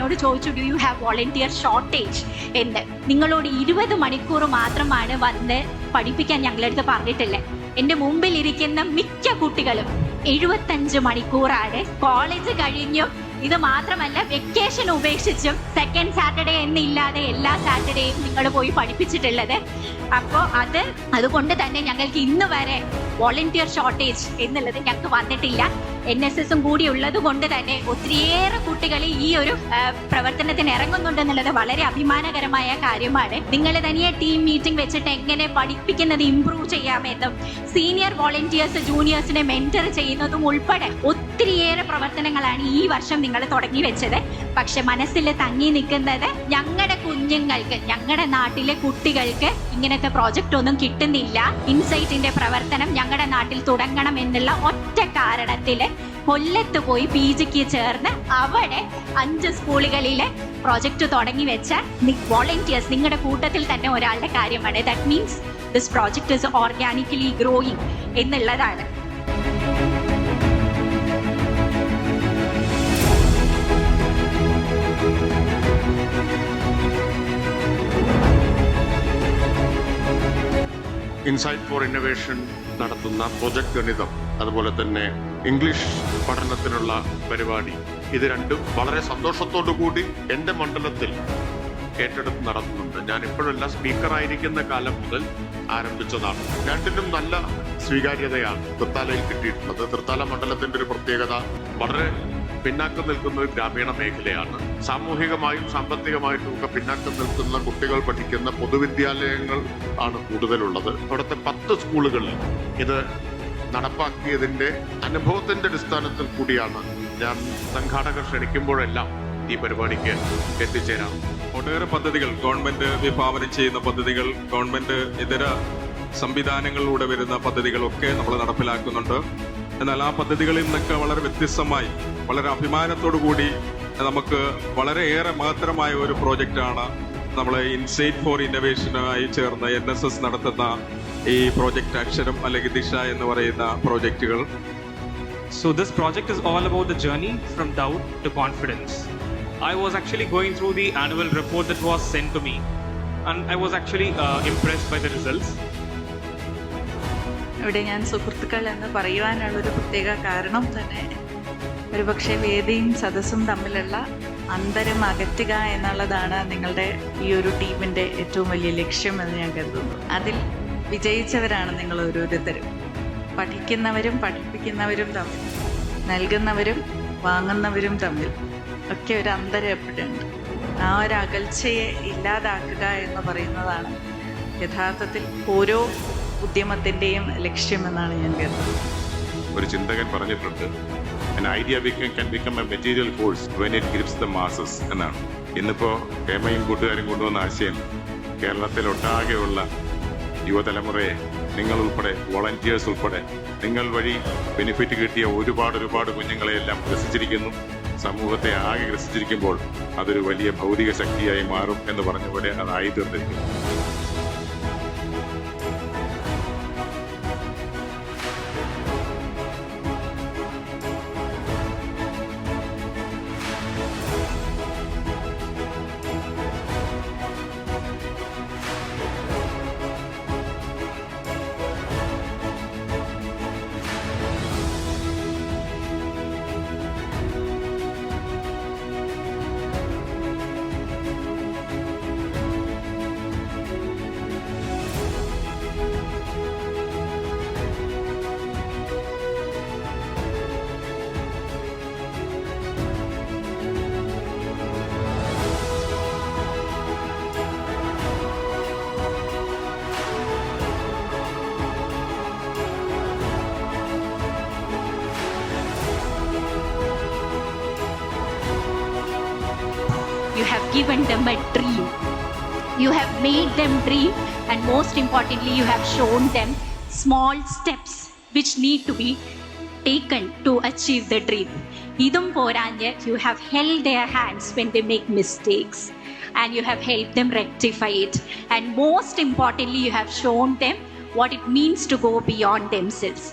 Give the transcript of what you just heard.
എന്നോട് ചോദിച്ചു, do you have volunteer shortage എന്ന്. നിങ്ങളോട് 20 മണിക്കൂർ മാത്രമാണ് വന്ന് പഠിപ്പിക്കാൻ ഞങ്ങളടുത്ത് പറഞ്ഞിട്ടില്ലേ. എൻ്റെ മുമ്പിൽ ഇരിക്കുന്ന മിക്ക കുട്ടികളും 75 മണിക്കൂറാണ് കോളേജ് കഴിഞ്ഞും. ഇത് മാത്രമല്ല, വെക്കേഷൻ ഉപേക്ഷിച്ചും സെക്കൻഡ് സാറ്റർഡേ എന്നില്ലാതെ എല്ലാ സാറ്റർഡേയും നിങ്ങൾ പോയി പഠിപ്പിച്ചിട്ടുള്ളത്. അപ്പോൾ അതുകൊണ്ട് തന്നെ ഞങ്ങൾക്ക് ഇന്ന് വരെ വോളണ്ടിയർ ഷോർട്ടേജ് എന്നുള്ളത് ഞങ്ങൾക്ക് വന്നിട്ടില്ല. NSSും കൂടി ഉള്ളത് കൊണ്ട് തന്നെ ഒത്തിരിയേറെ കുട്ടികൾ ഈ ഒരു പ്രവർത്തനത്തിന് ഇറങ്ങുന്നുണ്ടെന്നുള്ളത് വളരെ അഭിമാനകരമായ കാര്യമാണ്. നിങ്ങൾ തനിയെ ടീം മീറ്റിംഗ് വെച്ചിട്ട് എങ്ങനെ പഠിപ്പിക്കുന്നത് ഇംപ്രൂവ് ചെയ്യാമെന്നും സീനിയർ വോളണ്ടിയേഴ്സ് ജൂനിയേഴ്സിനെ മെന്റർ ചെയ്യുന്നതും ഉൾപ്പെടെ ഒത്തിരിയേറെ പ്രവർത്തനങ്ങളാണ് ഈ വർഷം നിങ്ങൾ തുടങ്ങി വെച്ചത്. പക്ഷെ മനസ്സിൽ തങ്ങി നിൽക്കുന്നത് ഞങ്ങളുടെ കുഞ്ഞുങ്ങൾക്ക്, ഞങ്ങളുടെ നാട്ടിലെ കുട്ടികൾക്ക് ഇങ്ങനത്തെ പ്രോജക്റ്റ് ഒന്നും കിട്ടുന്നില്ല. ഇൻസൈറ്റിന്റെ പ്രവർത്തനം ഞങ്ങളുടെ നാട്ടിൽ തുടങ്ങണം എന്നുള്ള ഒറ്റ കാരണത്തില് കൊല്ലത്ത് പോയി PGക്ക് ചേർന്ന് അവിടെ 5 സ്കൂളുകളിലെ പ്രോജക്റ്റ് തുടങ്ങി വെച്ച വോളണ്ടിയേഴ്സ് നിങ്ങളുടെ കൂട്ടത്തിൽ തന്നെ ഒരാളുടെ കാര്യമാണ്. That means this project is organically growing എന്നുള്ളതാണ്. ഇൻസൈറ്റ് ഫോർ ഇന്നൊവേഷൻ നടത്തുന്ന പ്രൊജക്ട് ഗണിതം, അതുപോലെ തന്നെ ഇംഗ്ലീഷ് പഠനത്തിനുള്ള പരിപാടി, ഇത് രണ്ടും വളരെ സന്തോഷത്തോടു കൂടി എൻ്റെ മണ്ഡലത്തിൽ ഏറ്റെടുത്ത് നടത്തുന്നുണ്ട്. ഞാൻ ഇപ്പോഴല്ല, സ്പീക്കറായിരിക്കുന്ന കാലം മുതൽ ആരംഭിച്ചതാണ്. രണ്ടിനും നല്ല സ്വീകാര്യതയാണ് തൃത്താലയിൽ കിട്ടിയിട്ടുള്ളത്. തൃത്താല മണ്ഡലത്തിന്റെ ഒരു പ്രത്യേകത, വളരെ പിന്നാക്കം നിൽക്കുന്ന ഒരു ഗ്രാമീണ മേഖലയാണ്. സാമൂഹികമായും സാമ്പത്തികമായിട്ടും ഒക്കെ പിന്നാക്കം നിൽക്കുന്ന കുട്ടികൾ പഠിക്കുന്ന പൊതുവിദ്യാലയങ്ങൾ ആണ് കൂടുതലുള്ളത്. അവിടുത്തെ 10 സ്കൂളുകളിൽ ഇത് നടപ്പാക്കിയതിന്റെ അനുഭവത്തിന്റെ അടിസ്ഥാനത്തിൽ കൂടിയാണ് ഞാൻ സംഘാടകർ ക്ഷണിക്കുമ്പോഴെല്ലാം ഈ പരിപാടിക്ക് എത്തിച്ചേരാം. ഒട്ടേറെ പദ്ധതികൾ, ഗവൺമെന്റ് വിഭാവനം ചെയ്യുന്ന പദ്ധതികൾ, ഗവൺമെന്റ് ഇതര സംവിധാനങ്ങളിലൂടെ വരുന്ന പദ്ധതികളൊക്കെ നമ്മൾ നടപ്പിലാക്കുന്നുണ്ട്. എന്നാൽ ആ പദ്ധതികളിൽ നിന്നൊക്കെ വളരെ വ്യത്യസ്തമായി, വളരെ അഭിമാനത്തോടു കൂടി നമുക്ക് വളരെയേറെ മഹത്തരമായ ഒരു പ്രോജക്റ്റാണ് നമ്മൾ ഇൻസൈറ്റ് ഫോർ ഇന്നൊവേഷനുമായി ചേർന്ന് NSS നടത്തുന്ന ഈ പ്രോജക്റ്റ് അക്ഷരം അല്ലെങ്കിൽ ദിശ എന്ന് പറയുന്ന പ്രോജക്റ്റുകൾ. So this project is all about the journey from doubt to confidence. I was actually going through the annual report that was sent to me, and I was actually impressed by the results. ഇവിടെ ഞാൻ സുഹൃത്തുക്കൾ എന്ന് പറയുവാനുള്ളൊരു പ്രത്യേക കാരണം തന്നെ ഒരുപക്ഷെ വേദിയും സദസ്സും തമ്മിലുള്ള അന്തരം അകറ്റുക എന്നുള്ളതാണ് നിങ്ങളുടെ ഈ ഒരു ടീമിൻ്റെ ഏറ്റവും വലിയ ലക്ഷ്യം എന്ന് ഞാൻ കരുതുന്നു. അതിൽ വിജയിച്ചവരാണ് നിങ്ങൾ ഓരോരുത്തരും. പഠിക്കുന്നവരും പഠിപ്പിക്കുന്നവരും തമ്മിൽ, നൽകുന്നവരും വാങ്ങുന്നവരും തമ്മിൽ ഒക്കെ ഒരു അന്തരം എപ്പോഴുണ്ട്. ആ ഒരു അകൽച്ചയെ ഇല്ലാതാക്കുക എന്ന് പറയുന്നതാണ് യഥാർത്ഥത്തിൽ ഓരോ ഉദ്യമത്തിൻ്റെയും ലക്ഷ്യമെന്നാണ് ഞാൻ കരുതുന്നത്. ഒരു ചിന്തകൻ പറഞ്ഞിട്ടുണ്ട്, an idea can become a material force when it grips the masses എന്നാണ്. ഇന്നിപ്പോൾ ഹേമയും കൂട്ടുകാരും കൊണ്ടുവന്ന ആശയം കേരളത്തിലൊട്ടാകെയുള്ള യുവതലമുറയെ, നിങ്ങൾ ഉൾപ്പെടെ, വോളണ്ടിയേഴ്സ് ഉൾപ്പെടെ, നിങ്ങൾ വഴി ബെനിഫിറ്റ് കിട്ടിയ ഒരുപാട് കുഞ്ഞുങ്ങളെയെല്ലാം ഗ്രസിച്ചിരിക്കുന്നു. സമൂഹത്തെ ആകെ ഗ്രസിച്ചിരിക്കുമ്പോൾ അതൊരു വലിയ ഭൗതിക ശക്തിയായി മാറും എന്ന് പറഞ്ഞ പോലെ അതായി തീർന്നിരിക്കുന്നു. You have given them a dream. You have made them dream, and most importantly, you have shown them small steps which need to be taken to achieve the dream. Idum poranje, you have held their hands when they make mistakes, and you have helped them rectify it. And most importantly, you have shown them what it means to go beyond themselves.